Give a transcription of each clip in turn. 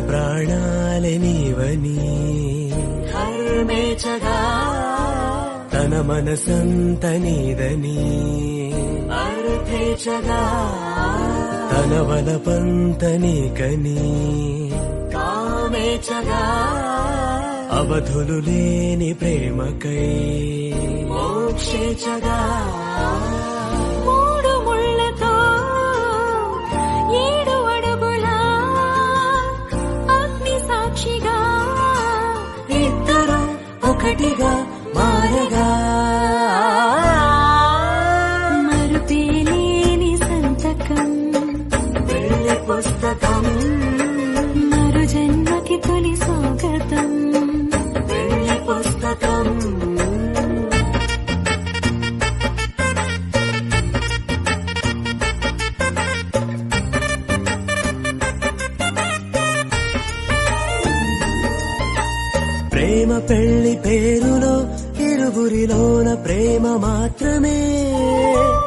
ప్రాణాలే నీవని హర్మేచగా తన మనసంత నీదని అర్థేచగా తన వలపంత నీకని కామేచగా అవధులు లేని ప్రేమకై మోక్షేచగా మూడు ముళ్ళతో 7 అడుగుల అగ్ని సాక్షిగా ఇద్దరు ఒకటిగా మారగా మరుపేలేని సంతకం పెళ్లి పుస్తకం మరు జన్మకి తొలి స్వాగతం పెళ్లి పుస్తకం ప్రేమ పెళ్లి పేరులో ఇరువురిలోన ప్రేమ మాత్రమే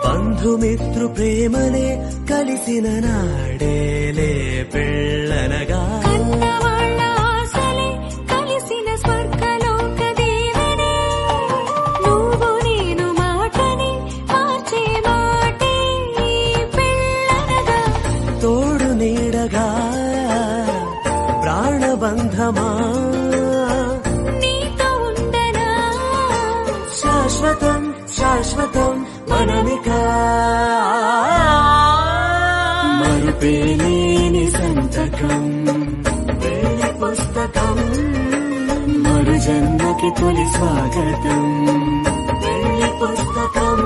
బంధుమిత్రు ప్రేమనే కలిసిన నాడేలే పెళ్ళనగా కన్నవాళ్ళ ఆశలే కలిసిన స్వర్గలోక దేవనే నువ్వు నేను మాటని మార్చే మాటే పెళ్ళనగా తోడు నీడగా ప్రాణబంధమా నీతో ఉండనా శాశ్వతం శాశ్వతం మనమికా మరుపేలేని సంతకం పెళ్లి పుస్తకం మరు జన్మకి తొలి స్వాగతం పెళ్లి పుస్తకం